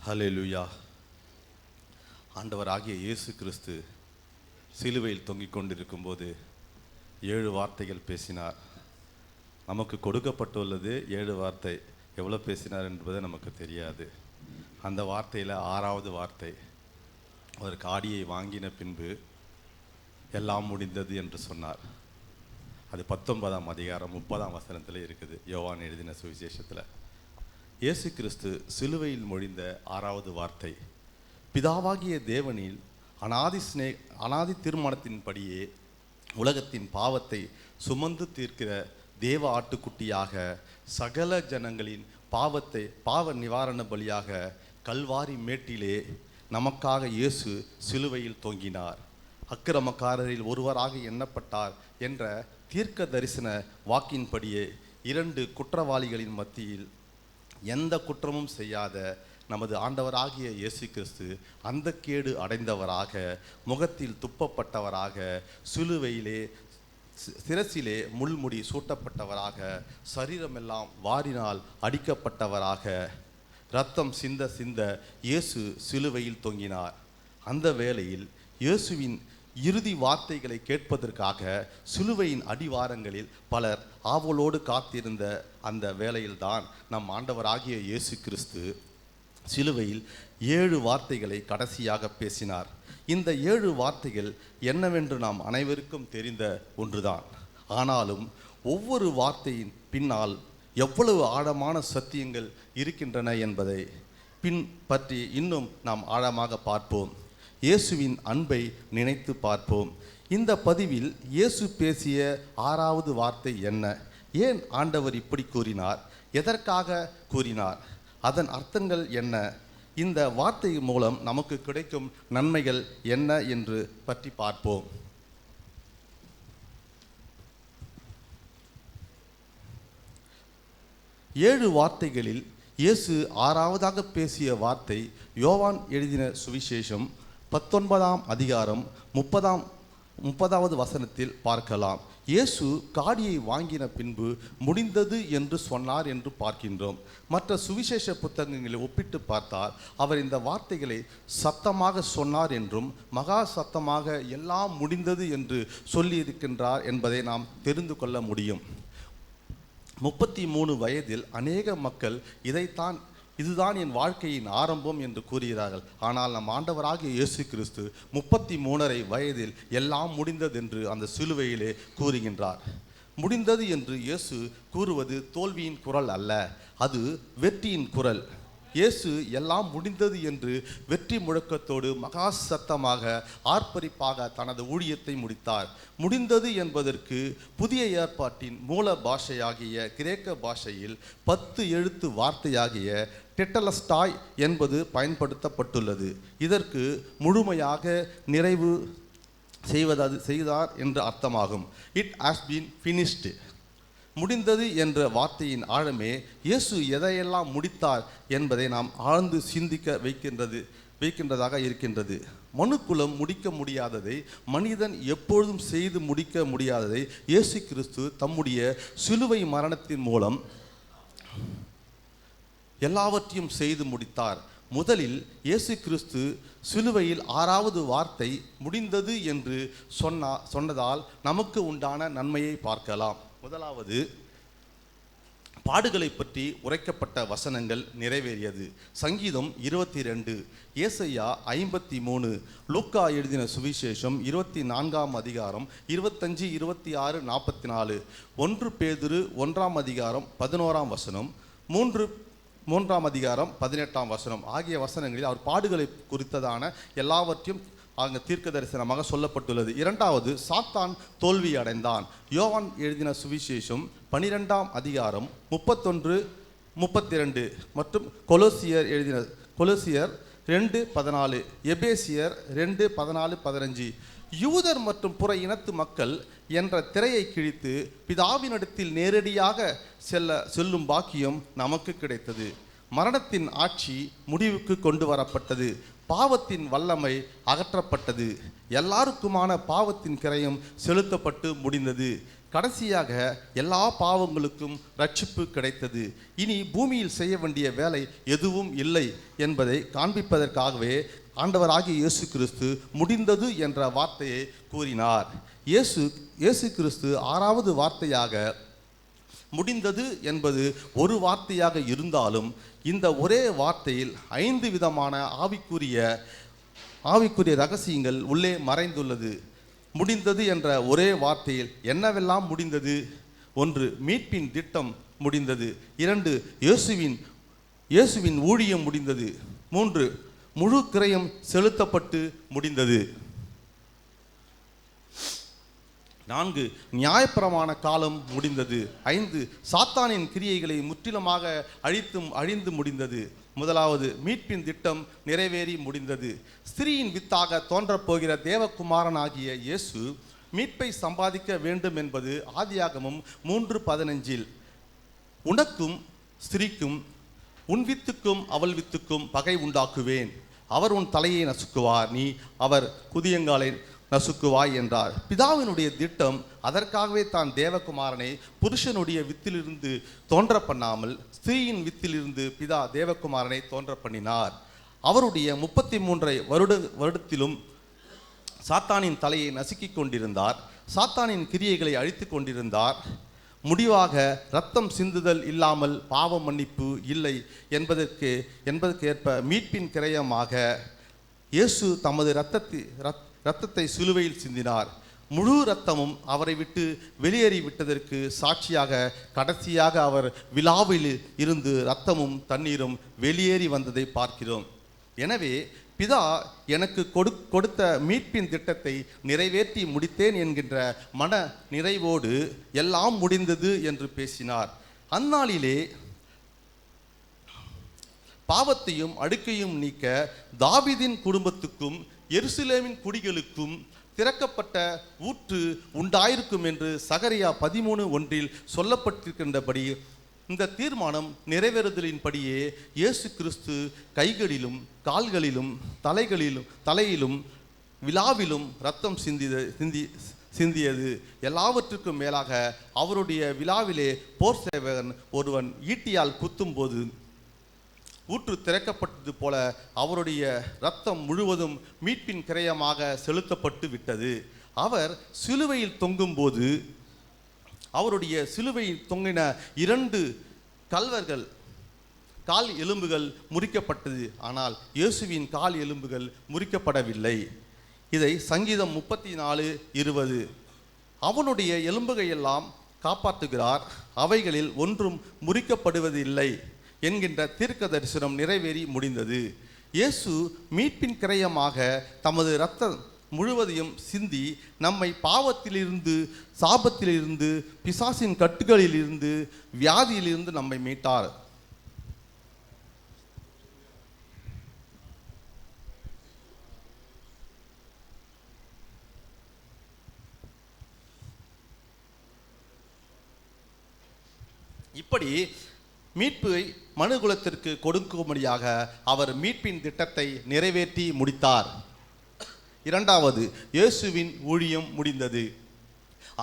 ஹல்லேலூயா. ஆண்டவராகிய இயேசு கிறிஸ்து சிலுவையில் தொங்கிக் கொண்டிருக்கும் போது 7 வார்த்தைகள் பேசினார். நமக்கு கொடுக்கப்பட்டுள்ளது 7 வார்த்தை. எவ்வளோ பேசினார் என்பது நமக்கு தெரியாது. அந்த வார்த்தையில் 6வது வார்த்தை, அவர் காடியை வாங்கின பின்பு எல்லாம் முடிந்தது என்று சொன்னார். அது 19ஆம் அதிகாரம் 30ஆம் வசனத்தில் இருக்குது, யோவான் எழுதின சுவிசேஷத்தில். இயேசு கிறிஸ்து சிலுவையில் மொழிந்த 6வது வார்த்தை, பிதாவாகிய தேவனில் அனாதி தீர்மானத்தின்படியே உலகத்தின் பாவத்தை சுமந்து தீர்க்கிற தேவ ஆட்டுக்குட்டியாக சகல ஜனங்களின் பாவ நிவாரண பலியாக கல்வாரி மேட்டிலே நமக்காக இயேசு சிலுவையில் தொங்கினார். அக்கிரமக்காரரில் ஒருவராக எண்ணப்பட்டார் என்ற தீர்க்க தரிசன வாக்கின்படியே 2 குற்றவாளிகளின் மத்தியில் எந்த குற்றமும் செய்யாத நமது ஆண்டவராகிய இயேசு கிறிஸ்து அந்த கேடு அடைந்தவராக, முகத்தில் துப்பப்பட்டவராக, சிலுவையிலே சிரசிலே முள்முடி சூட்டப்பட்டவராக, சரீரமெல்லாம் வாரினால் அடிக்கப்பட்டவராக, இரத்தம் சிந்த சிந்த இயேசு சிலுவையில் தொங்கினார். அந்த வேளையில் இயேசுவின் இறுதி வார்த்தைகளை கேட்பதற்காக சிலுவையின் அடிவாரங்களில் பலர் ஆவலோடு காத்திருந்த அந்த வேளையில்தான் நம் ஆண்டவராகிய இயேசு கிறிஸ்து சிலுவையில் 7 வார்த்தைகளை கடைசியாக பேசினார். இந்த 7 வார்த்தைகள் என்னவென்று நாம் அனைவருக்கும் தெரிந்த ஒன்றுதான். ஆனாலும் ஒவ்வொரு வார்த்தையின் பின்னால் எவ்வளவு ஆழமான சத்தியங்கள் இருக்கின்றன என்பதை பற்றி இன்னும் நாம் ஆழமாக பார்ப்போம். இயேசுவின் அன்பை நினைத்து பார்ப்போம். இந்த பதிவில் இயேசு பேசிய 6வது வார்த்தை என்ன? ஏன் ஆண்டவர் இப்படி கூறினார்? எதற்காக கூறினார்? அதன் அர்த்தங்கள் என்ன? இந்த வார்த்தை மூலம் நமக்கு கிடைக்கும் நன்மைகள் என்ன என்று பற்றி பார்ப்போம். ஏழு வார்த்தைகளில் இயேசு 6வதாக பேசிய வார்த்தை யோவான் எழுதின சுவிசேஷம் 19ஆம் அதிகாரம் 30வது வசனத்தில் பார்க்கலாம். இயேசு காடியை வாங்கின பின்பு முடிந்தது என்று சொன்னார் என்று பார்க்கின்றோம். மற்ற சுவிசேஷ புத்தகங்களை ஒப்பிட்டு பார்த்தால் அவர் இந்த வார்த்தைகளை சத்தமாக சொன்னார் என்றும் மகா சத்தமாக எல்லாம் முடிந்தது என்று சொல்லியிருக்கின்றார் என்பதை நாம் தெரிந்து கொள்ள முடியும். 33 வயதில் அநேக மக்கள் இதுதான் என் வாழ்க்கையின் ஆரம்பம் என்று கூறுகிறார்கள். ஆனால் நம் ஆண்டவராகிய இயேசு கிறிஸ்து 33 வயதில் எல்லாம் முடிந்தது என்று அந்த சிலுவையிலே கூறுகின்றார். முடிந்தது என்று இயேசு கூறுவது தோல்வியின் குரல் அல்ல, அது வெற்றியின் குரல். இயேசு எல்லாம் முடிந்தது என்று வெற்றி முழக்கத்தோடு மகா சத்தமாக ஆர்ப்பரிப்பாக தனது ஊழியத்தை முடித்தார். முடிந்தது என்பதற்கு புதிய ஏற்பாட்டின் மூல பாஷையாகிய கிரேக்க பாஷையில் 10 எழுத்து வார்த்தையாகிய டெட்டலஸ்டாய் என்பது பயன்படுத்தப்பட்டுள்ளது. இதற்கு முழுமையாக நிறைவு செய்தார் என்று அர்த்தமாகும். It has been finished. முடிந்தது என்ற வார்த்தையின் ஆழமே இயேசு எதையெல்லாம் முடித்தார் என்பதை நாம் ஆழ்ந்து சிந்திக்க வைக்கின்றதாக இருக்கின்றது. மனுக்குலம் முடிக்க முடியாததை, மனிதன் எப்பொழுதும் செய்து முடிக்க முடியாததை இயேசு கிறிஸ்து தம்முடைய சிலுவை மரணத்தின் மூலம் எல்லாவற்றையும் செய்து முடித்தார். முதலில் இயேசு கிறிஸ்து சிலுவையில் 6வது வார்த்தை முடிந்தது என்று சொன்னதால் நமக்கு உண்டான நன்மையை பார்க்கலாம். முதலாவது, பாடுகளை பற்றி உரைக்கப்பட்ட வசனங்கள் நிறைவேறியது. சங்கீதம் 22, ஏசாயா 53, லூக்கா எழுதின சுவிசேஷம் 24ஆம் அதிகாரம் 25, 26, 44, 1 பேதுரு 1ஆம் அதிகாரம் 11ஆம் வசனம், 3ஆம் அதிகாரம் 18ஆம் வசனம் ஆகிய வசனங்களில் அவர் பாடுகளை குறித்ததான எல்லாவற்றையும் அங்கு தீர்க்க தரிசனமாக சொல்லப்பட்டுள்ளது. 2வது, சாத்தான் தோல்வி அடைந்தான். யோவான் எழுதின சுவிசேஷம் 12ஆம் அதிகாரம் 31, 32 மற்றும் கொலோசியர் 2:14, எபேசியர் 2:14, 15 யூதர் மற்றும் புற இனத்து மக்கள் என்ற திரையை கிழித்து பிதாவினிடத்தில் நேரடியாக செல்லும் பாக்கியம் நமக்கு கிடைத்தது. மரணத்தின் ஆட்சி முடிவுக்கு கொண்டு வரப்பட்டது. பாவத்தின் வல்லமை அகற்றப்பட்டது. எல்லாருக்குமான பாவத்தின் கிரயம் செலுத்தப்பட்டு முடிந்தது. கடைசியாக எல்லா பாவங்களுக்கும் ரட்சிப்பு கிடைத்தது. இனி பூமியில் செய்ய வேண்டிய வேலை எதுவும் இல்லை என்பதை காண்பிப்பதற்காகவே ஆண்டவராகிய இயேசு கிறிஸ்து முடிந்தது என்ற வார்த்தையை கூறினார். இயேசு கிறிஸ்து 6வது வார்த்தையாக முடிந்தது என்பது ஒரு வார்த்தையாக இருந்தாலும் இந்த ஒரே வார்த்தையில் 5 விதமான ஆவிக்குரிய ரகசியங்கள் உள்ளே மறைந்துள்ளது. முடிந்தது என்ற ஒரே வார்த்தையில் என்னவெல்லாம் முடிந்தது? 1, மீட்பின் திட்டம் முடிந்தது. 2, இயேசுவின் ஊழியம் முடிந்தது. 3, முழு கிரயம் செலுத்தப்பட்டு முடிந்தது. 4, நியாயப்பிரமாண காலம் முடிந்தது. 5, சாத்தானின் கிரியைகளை முற்றிலுமாக அழிந்து முடிந்தது. முதலாவது, மீட்பின் திட்டம் நிறைவேறி முடிந்தது. ஸ்திரீயின் வித்தாக தோன்றப்போகிற தேவகுமாரனாகிய இயேசு மீட்பை சம்பாதிக்க வேண்டும் என்பது ஆதியாகமம் 3:15. உனக்கும் ஸ்திரீக்கும் உன் வித்துக்கும் அவள் வித்துக்கும் பகை உண்டாக்குவேன். அவர் உன் தலையை நசுக்குவார், நீ அவர் குதியங்காலை நசுக்குவாய் என்றார். பிதாவினுடைய திட்டம் அதற்காகவே தான் தேவகுமாரனை புருஷனுடைய வித்திலிருந்து தோன்ற பண்ணாமல் ஸ்திரீயின் வித்திலிருந்து பிதா தேவகுமாரனை தோன்ற பண்ணினார். அவருடைய 33 வருடத்திலும் சாத்தானின் தலையை நசுக்கிக் கொண்டிருந்தார். சாத்தானின் கிரியைகளை அழித்து கொண்டிருந்தார். முடிவாக இரத்தம் சிந்துதல் இல்லாமல் பாவ மன்னிப்பு இல்லை என்பதற்கு ஏற்ப மீட்பின் கிரயமாக இயேசு தமது இரத்தத்தை சிலுவையில் சிந்தினார். முழு இரத்தமும் அவரை விட்டு வெளியேறி விட்டதற்கு சாட்சியாக கடைசியாக அவர் விழாவில் இருந்து இரத்தமும் தண்ணீரும் வெளியேறி வந்ததை பார்க்கிறோம். எனவே பிதா எனக்கு கொடுத்த மீட்பின் திட்டத்தை நிறைவேற்றி முடித்தேன் என்கின்ற மன நிறைவோடு எல்லாம் முடிந்தது என்று பேசினார். அந்நாளிலே பாவத்தையும் அடுக்கையும் நீக்க தாவீதின் குடும்பத்துக்கும் எருசலேமின் குடிகளுக்கும் திறக்கப்பட்ட ஊற்று உண்டாயிருக்கும் என்று சகரியா 13:1 சொல்லப்பட்டிருக்கின்றபடி இந்த தீர்மானம் நிறைவேறுதலின்படியே இயேசு கிறிஸ்து கைகளிலும் கால்களிலும் தலையிலும் விழாவிலும் இரத்தம் சிந்தியது. எல்லாவற்றுக்கும் மேலாக அவருடைய விழாவிலே போர் சேவகன் ஒருவன் ஈட்டியால் குத்தும்போது ஊற்று திறக்கப்பட்டது போல அவருடைய இரத்தம் முழுவதும் மீட்பின் கிரயமாக செலுத்தப்பட்டு விட்டது. அவர் சிலுவையில் தொங்கும்போது அவருடைய சிலுவையில் தொங்கின 2 கால் எலும்புகள் முறிக்கப்பட்டது. ஆனால் இயேசுவின் கால் எலும்புகள் முறிக்கப்படவில்லை. இதை சங்கீதம் 34:20 அவனுடைய எலும்புகையெல்லாம் காப்பாற்றுகிறார், அவைகளில் ஒன்றும் முறிக்கப்படுவதில்லை என்கின்ற தீர்க்க தரிசனம் நிறைவேறி முடிந்தது. இயேசு மீட்பின் கிரயமாக தமது இரத்தம் முழுவதையும் சிந்தி நம்மை பாவத்திலிருந்து, சாபத்திலிருந்து, பிசாசின் கட்டுகளிலிருந்து, வியாதியிலிருந்து நம்மை மீட்டார். இப்படி மீட்பை மனுகுலத்திற்கு கொடுக்கும்படியாக அவர் மீட்பின் திட்டத்தை நிறைவேற்றி முடித்தார். 2வது, இயேசுவின் ஊழியம் முடிந்தது.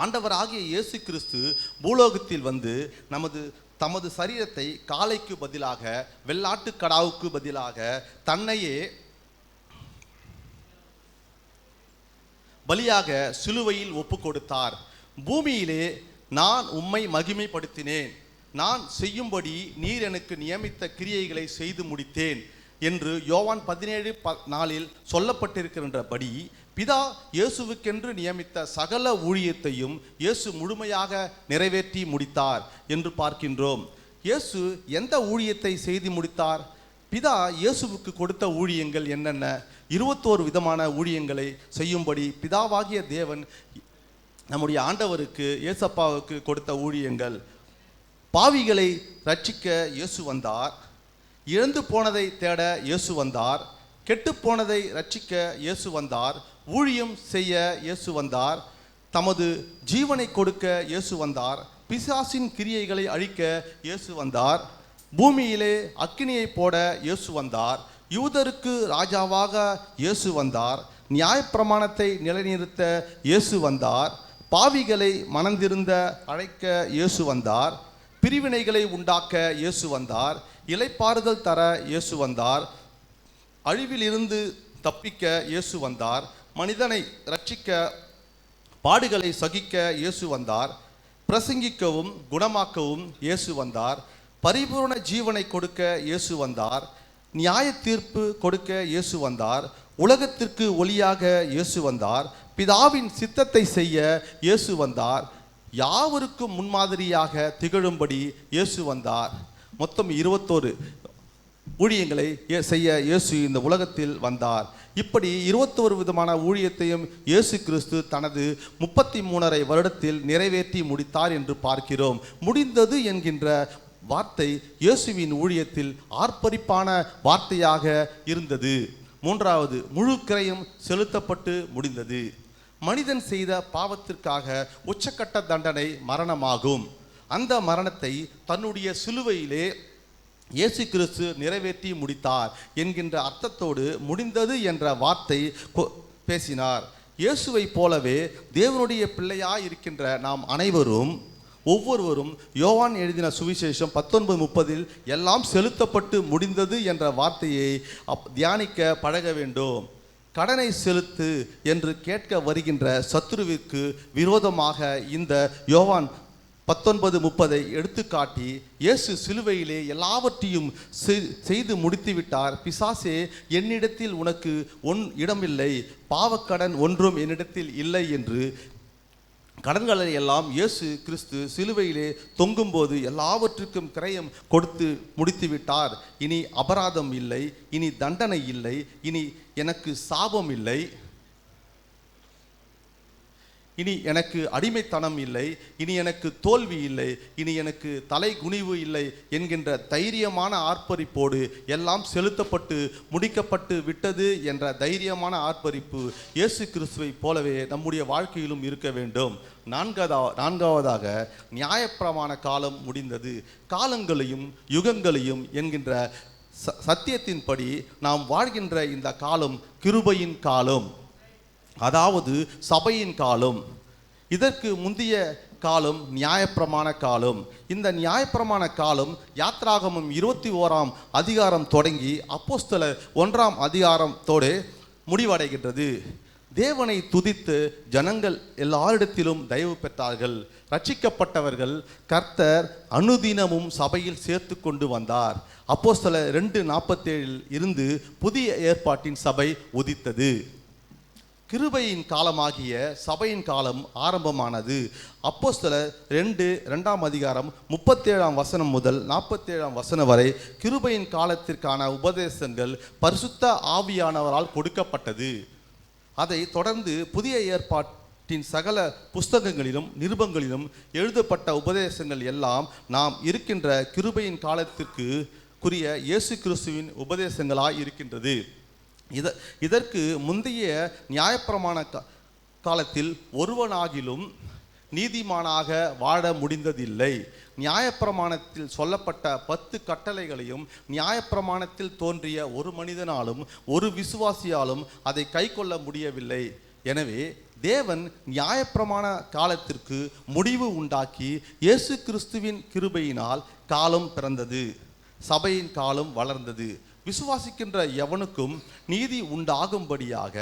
ஆண்டவராகிய இயேசு கிறிஸ்து பூலோகத்தில் வந்து தமது சரீரத்தை காளைக்கு பதிலாக, வெள்ளாட்டு கடாவுக்கு பதிலாக தன்னையே பலியாக சிலுவையில் ஒப்பு கொடுத்தார். பூமியிலே நான் உம்மை மகிமைப்படுத்தினேன், நான் செய்யும்படி நீர் எனக்கு நியமித்த கிரியைகளை செய்து முடித்தேன் என்று யோவான் 17:4 சொல்லப்பட்டிருக்கின்றபடி பிதா இயேசுவுக்கென்று நியமித்த சகல ஊழியத்தையும் இயேசு முழுமையாக நிறைவேற்றி முடித்தார் என்று பார்க்கின்றோம். இயேசு எந்த ஊழியத்தை செய்து முடித்தார்? பிதா இயேசுவுக்கு கொடுத்த ஊழியங்கள் என்னென்ன? 21 விதமான ஊழியங்களை செய்யும்படி பிதாவாகிய தேவன் நம்முடைய ஆண்டவருக்கு இயேசப்பாவுக்கு கொடுத்த ஊழியங்கள். பாவிகளை ரட்சிக்க இயேசு வந்தார், இழந்து போனதை தேட இயேசு வந்தார், கெட்டு போனதை ரட்சிக்க இயேசு வந்தார், ஊழியம் செய்ய இயேசு வந்தார், தமது ஜீவனை கொடுக்க இயேசு வந்தார், பிசாசின் கிரியைகளை அழிக்க இயேசு வந்தார், பூமியிலே அக்கினியை போட இயேசு வந்தார், யூதருக்கு ராஜாவாக இயேசு வந்தார், நியாயப்பிரமாணத்தை நிலைநிறுத்த இயேசு வந்தார், பாவிகளை மனந்திருந்த அழைக்க இயேசு வந்தார். பிரிவினைகளை உண்டாக்க இயேசு வந்தார். இளைப்பாறுதல் தர இயேசு வந்தார். அழிவிலிருந்து தப்பிக்க இயேசு வந்தார். மனிதனை ரட்சிக்க பாடுகளை சகிக்க இயேசு வந்தார். பிரசங்கிக்கவும் குணமாக்கவும் இயேசு வந்தார். பரிபூர்ண ஜீவனை கொடுக்க இயேசு வந்தார். நியாய தீர்ப்பு கொடுக்க இயேசு வந்தார். உலகத்திற்கு ஒளியாக இயேசு வந்தார். பிதாவின் சித்தத்தை செய்ய இயேசு வந்தார். யாவருக்கும் முன்மாதிரியாக திகழும்படி இயேசு வந்தார். மொத்தம் 21 ஊழியங்களை செய்ய இயேசு இந்த உலகத்தில் வந்தார். இப்படி 21 விதமான ஊழியத்தையும் இயேசு கிறிஸ்து தனது 33.5 வருடத்தில் நிறைவேற்றி முடித்தார் என்று பார்க்கிறோம். முடிந்தது என்கின்ற வார்த்தை இயேசுவின் ஊழியத்தில் ஆர்ப்பரிப்பான வார்த்தையாக இருந்தது. மூன்றாவது, முழு கிரயம் செலுத்தப்பட்டு முடிந்தது. மனிதன் செய்த பாவத்திற்காக உச்சக்கட்ட தண்டனை மரணமாகும். அந்த மரணத்தை தன்னுடைய சிலுவையிலே இயேசு கிறிஸ்து நிறைவேற்றி முடித்தார் என்கின்ற அர்த்தத்தோடு முடிந்தது என்ற வார்த்தை பேசினார். இயேசுவை போலவே தேவனுடைய பிள்ளையாய் இருக்கின்ற நாம் அனைவரும் ஒவ்வொருவரும் யோவான் எழுதின சுவிசேஷம் 19:30 எல்லாம் செலுத்தப்பட்டு முடிந்தது என்ற வார்த்தையை தியானிக்க பழக வேண்டும். கடனை செலுத்து என்று கேட்க வருகின்ற சத்துருவிற்கு விரோதமாக இந்த யோவான் 19:30 எடுத்துக்காட்டி இயேசு சிலுவையிலே எல்லாவற்றையும் செய்து முடித்துவிட்டார். பிசாசே, என்னிடத்தில் உனக்கு இடமில்லை, பாவக்கடன் ஒன்றும் என்னிடத்தில் இல்லை என்று கடன்களை எல்லாம் இயேசு கிறிஸ்து சிலுவையிலே தொங்கும்போது எல்லாவற்றுக்கும் கிரயம் கொடுத்து முடித்து விட்டார். இனி அபராதம் இல்லை, இனி தண்டனை இல்லை, இனி எனக்கு சாபம் இல்லை, இனி எனக்கு அடிமைத்தனம் இல்லை, இனி எனக்கு தோல்வி இல்லை, இனி எனக்கு தலை குனிவு இல்லை என்கின்ற தைரியமான ஆர்ப்பரிப்போடு எல்லாம் செலுத்தப்பட்டு முடிக்கப்பட்டு விட்டது என்ற தைரியமான ஆர்ப்பரிப்பு இயேசு கிறிஸ்துவை போலவே நம்முடைய வாழ்க்கையிலும் இருக்க வேண்டும். நான்காவதாக, நியாயப்பிரமாண காலம் முடிந்தது. காலங்களையும் யுகங்களையும் என்கின்ற சத்தியத்தின்படி நாம் வாழ்கின்ற இந்த காலம் கிருபையின் காலம், அதாவது சபையின் காலம். இதற்கு முந்தைய காலம் நியாயப்பிரமாண காலம். இந்த நியாயப்பிரமாண காலம் யாத்ராகமம் 21ஆம் அதிகாரம் தொடங்கி அப்போஸ்தலர் 1ஆம் அதிகாரத்தோடு முடிவடைகின்றது. தேவனை துதித்து ஜனங்கள் எல்லாரிடத்திலும் தயவு பெற்றார்கள். ரட்சிக்கப்பட்டவர்கள் கர்த்தர் அனுதினமும் சபையில் சேர்த்து கொண்டு வந்தார். அப்போஸ்தலர் 2:47 இருந்து புதிய ஏற்பாட்டின் சபை உதித்தது. கிருபையின் காலமாகிய சபையின் காலம் ஆரம்பமானது. அப்போஸ்தலர் 2ஆம் அதிகாரம் 37ஆம் வசனம் முதல் 47ஆம் வசனம் வரை கிருபையின் காலத்திற்கான உபதேசங்கள் பரிசுத்த ஆவியானவரால் கொடுக்கப்பட்டது. அதை தொடர்ந்து புதிய ஏற்பாட்டின் சகல புஸ்தகங்களிலும் நிருபங்களிலும் எழுதப்பட்ட உபதேசங்கள் எல்லாம் நாம் இருக்கின்ற கிருபையின் காலத்திற்கு குறிய இயேசு கிறிஸ்துவின் உபதேசங்களாய் இருக்கின்றது. இதற்கு முந்தைய நியாயப்பிரமாண காலத்தில் ஒருவனாகிலும் நீதிமானாக வாழ முடிந்ததில்லை. நியாயப்பிரமாணத்தில் சொல்லப்பட்ட 10 கட்டளைகளையும் நியாயப்பிரமாணத்தில் தோன்றிய ஒரு மனிதனாலும் ஒரு விசுவாசியாலும் அதை கைக்கொள்ள முடியவில்லை. எனவே தேவன் நியாயப்பிரமாண காலத்திற்கு முடிவு உண்டாக்கி இயேசு கிறிஸ்துவின் கிருபையினால் காலம் பிறந்தது, சபையின் காலம் வளர்ந்தது. விசுவாசிக்கின்ற எவனுக்கும் நீதி உண்டாகும்படியாக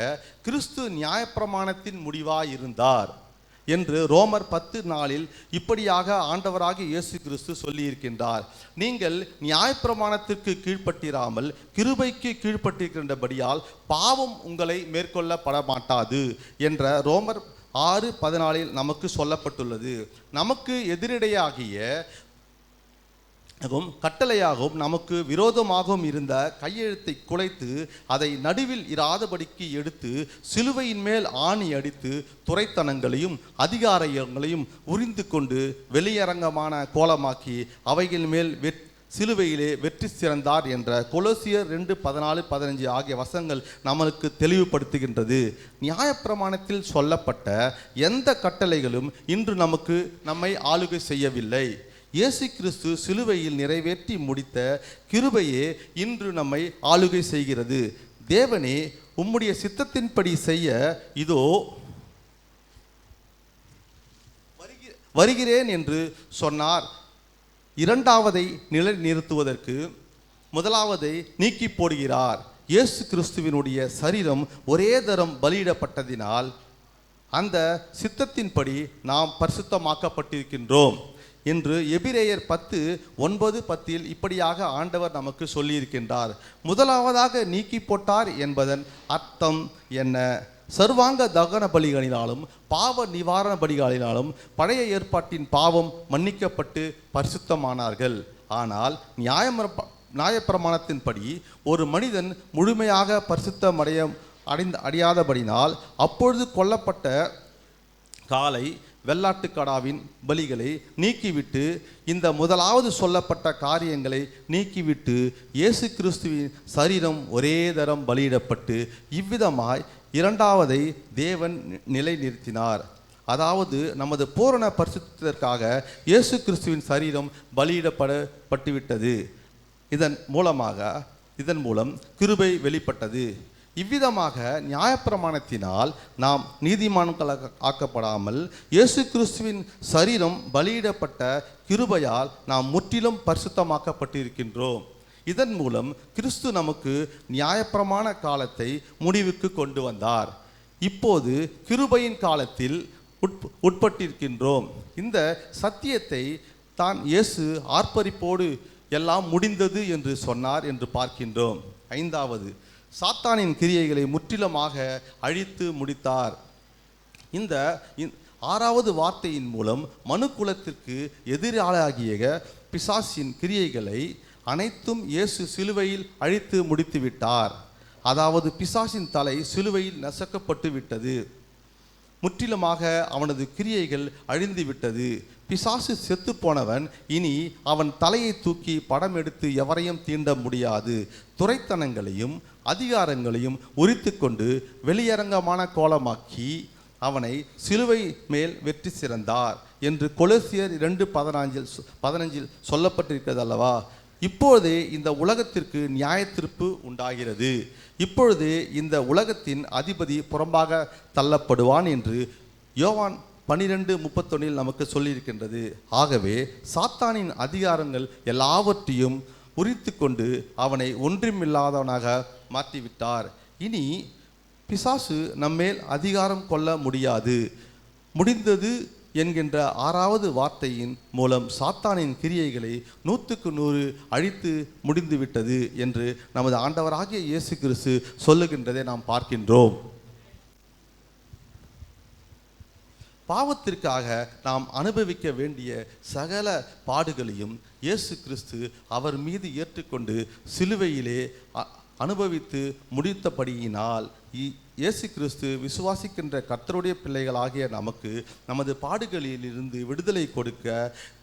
கிறிஸ்து நியாயப்பிரமாணத்தின் முடிவாயிருந்தார் என்று ரோமர் 10:4 இப்படியாக ஆண்டவராகிய இயேசு கிறிஸ்து சொல்லியிருக்கின்றார். நீங்கள் நியாயப்பிரமாணத்திற்கு கீழ்ப்பட்டிராமல் கிருபைக்கு கீழ்ப்பட்டிருக்கின்றபடியால் பாவம் உங்களை மேற்கொள்ளப்பட மாட்டாது என்ற ரோமர் 6:14 நமக்கு சொல்லப்பட்டுள்ளது. நமக்கு எதிரிடையாகிய கட்டளையாகவும் நமக்கு விரோதமாகவும் இருந்த கையெழுத்தை குலைத்து அதை நடுவில் இராதபடிக்கு எடுத்து சிலுவையின் மேல் ஆணி அடித்து துரைத்தனங்களையும் அதிகாரங்களையும் உரிந்து கொண்டு வெளியரங்கமான கோலமாக்கி அவைகள் மேல் சிலுவையிலே வெற்றி சிறந்தார் என்ற கொலோசியர் 2:14-15 ஆகிய வசனங்கள் நம்மளுக்கு தெளிவுபடுத்துகின்றது. நியாயப்பிரமாணத்தில் சொல்லப்பட்ட எந்த கட்டளைகளும் இன்று நம்மை ஆளுகை செய்யவில்லை. இயேசு கிறிஸ்து சிலுவையில் நிறைவேற்றி முடித்த கிருபையே இன்று நம்மை ஆளுகை செய்கிறது. தேவனே, உம்முடைய சித்தத்தின்படி செய்ய இதோ வருகிறேன் என்று சொன்னார். இரண்டாவதை நிலைநிறுத்துவதற்கு முதலாவதை நீக்கி போடுகிறார். இயேசு கிறிஸ்துவினுடைய சரீரம் ஒரே தரம் பலியிடப்பட்டதினால் அந்த சித்தத்தின்படி நாம் பரிசுத்தமாக்கப்பட்டிருக்கின்றோம் என்று எபிரேயர் 10:9-10 இப்படியாக ஆண்டவர் நமக்கு சொல்லியிருக்கின்றார். முதலாவதாக நீக்கி போட்டார் என்பதன் அர்த்தம் என்ன? சர்வாங்க தகன பலிகளினாலும் பாவ நிவாரண பலிகளினாலும் பழைய ஏற்பாட்டின் பாவம் மன்னிக்கப்பட்டு பரிசுத்தமானார்கள். ஆனால் நியாயப்பிரமாணத்தின்படி ஒரு மனிதன் முழுமையாக பரிசுத்தம் அடையாதபடினால் அப்பொழுது கொல்லப்பட்ட காளை வெள்ளாட்டுக்கடாவின் பலிகளை நீக்கிவிட்டு இந்த முதலாவது சொல்லப்பட்ட காரியங்களை நீக்கிவிட்டு இயேசு கிறிஸ்துவின் சரீரம் ஒரே தரம் பலியிடப்பட்டு இவ்விதமாய் இரண்டாவதை தேவன் நிலைநிறுத்தினார். அதாவது நமது பூரண பரிசுத்தத்திற்காக இயேசு கிறிஸ்துவின் சரீரம் பலியிடப்பட்டுவிட்டது. இதன் மூலம் கிருபை வெளிப்பட்டது. இவ்விதமாக நியாயப்பிரமாணத்தினால் நாம் நீதிமான்களாக ஆக்கப்படாமல் இயேசு கிறிஸ்துவின் சரீரம் பலியிடப்பட்ட கிருபையால் நாம் முற்றிலும் பரிசுத்தமாக்கப்பட்டிருக்கின்றோம். இதன் மூலம் கிறிஸ்து நமக்கு நியாயப்பிரமாண காலத்தை முடிவுக்கு கொண்டு வந்தார். இப்போது கிருபையின் காலத்தில் உட்பட்டிருக்கின்றோம். இந்த சத்தியத்தை தான் இயேசு ஆர்ப்பரிப்போடு எல்லாம் முடிந்தது என்று சொன்னார் என்று பார்க்கின்றோம். ஐந்தாவது, சாத்தானின் கிரியைகளை முற்றிலுமாக அழித்து முடித்தார். இந்த ஆறாவது வார்த்தையின் மூலம் மனுக்குலத்திற்கு எதிராளாகிய பிசாசின் கிரியைகளை அனைத்தும் இயேசு சிலுவையில் அழித்து முடித்து விட்டார். அதாவது பிசாசின் தலை சிலுவையில் நசுக்கப்பட்டு விட்டது. முற்றிலுமாக அவனது கிரியைகள் அழிந்து விட்டது. பிசாசு செத்து போனவன் இனி அவன் தலையை தூக்கி படம் எடுத்து எவரையும் தீண்ட முடியாது. துரைத்தனங்களையும் அதிகாரங்களையும் உரித்து கொண்டு வெளியரங்கமான கோலமாக்கி அவனை சிலுவை மேல் வெற்றி சிறந்தார் என்று கொலோசியர் 2:15 சொல்லப்பட்டிருக்கிறது அல்லவா? இப்பொழுதே இந்த உலகத்திற்கு நியாயத்தீர்ப்பு உண்டாகிறது. இப்பொழுது இந்த உலகத்தின் அதிபதி புறம்பாக தள்ளப்படுவான் என்று யோவான் 12:31 நமக்கு சொல்லியிருக்கின்றது. ஆகவே சாத்தானின் அதிகாரங்கள் எல்லாவற்றையும் உரித்து கொண்டு அவனை ஒன்றுமில்லாதவனாக மாற்றிவிட்டார். இனி பிசாசு நம்மேல் அதிகாரம் கொள்ள முடியாது. முடிந்தது என்கின்ற ஆறாவது வார்த்தையின் மூலம் சாத்தானின் கிரியைகளை 100% அழித்து முடிந்துவிட்டது என்று நமது ஆண்டவராகிய இயேசு கிறிஸ்து சொல்லுகின்றதை நாம் பார்க்கின்றோம். பாவத்திற்காக நாம் அனுபவிக்க வேண்டிய சகல பாடுகளையும் இயேசு கிறிஸ்து அவர் மீது ஏற்றுக்கொண்டு சிலுவையிலே அனுபவித்து முடித்தபடியினால் இயேசு கிறிஸ்து விசுவாசிக்கின்ற கர்த்தருடைய பிள்ளைகளாகிய நமக்கு நமது பாடுகளிலிருந்து விடுதலை கொடுக்க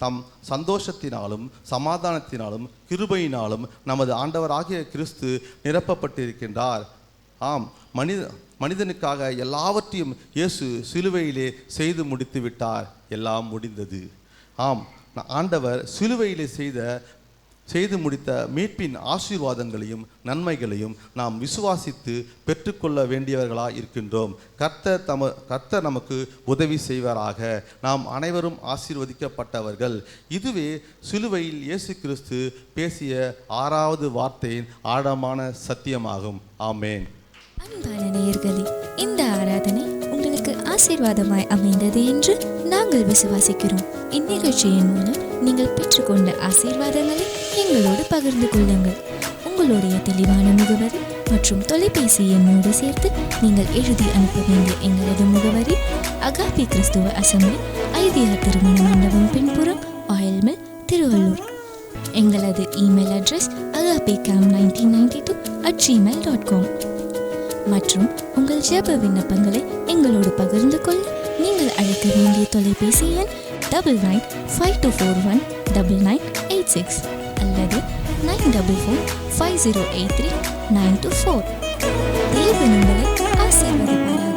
தம் சந்தோஷத்தினாலும் சமாதானத்தினாலும் கிருபையினாலும் நமது ஆண்டவராகிய கிறிஸ்து நிரப்பப்பட்டிருக்கின்றார். ஆம், மனிதனுக்காக எல்லாவற்றையும் இயேசு சிலுவையிலே செய்து முடித்து விட்டார். எல்லாம் முடிந்தது. ஆம், ஆண்டவர் சிலுவையிலே செய்து முடித்த மீட்பின் ஆசீர்வாதங்களையும் நன்மைகளையும் நாம் விசுவாசித்து பெற்றுக்கொள்ள வேண்டியவர்களாக இருக்கின்றோம். கர்த்தர் நமக்கு உதவி செய்வாராக. நாம் அனைவரும் ஆசீர்வதிக்கப்பட்டவர்கள். இதுவே சிலுவையில் இயேசு கிறிஸ்து பேசிய ஆறாவது வார்த்தையின் ஆழமான சத்தியமாகும். ஆமேன். அன்பான நேயர்களே, இந்த ஆராதனை உங்களுக்கு ஆசீர்வாதமாய் அமைந்தது என்று நாங்கள் விசுவாசிக்கிறோம். இந்நிகழ்ச்சியின் மூலம் நீங்கள் பெற்றுக்கொண்ட ஆசீர்வாதங்களை எங்களோடு பகிர்ந்து கொள்ளுங்கள். உங்களுடைய தெளிவான முகவரி மற்றும் தொலைபேசி எண்ணோடு சேர்த்து நீங்கள் எழுதி அனுப்ப வேண்டிய எங்களது முகவரி அகாபி கிறிஸ்துவ அசெம்பிளி, ஐதியார் திருமண மண்டபம் பின்புறம், ஆயில்மில், திருவள்ளூர். எங்களது இமெயில் அட்ரஸ் agapicam1992@gmail.com. மற்றும் உங்கள் ஜெப விண்ணப்பங்களை எங்களோடு பகிர்ந்து கொள்ள நீங்கள் அழைக்க வேண்டிய தொலைபேசி எண் 9952419986 அல்லது 9440839224. தேவன் உங்களை ஆசீர்வதிப்பாராக.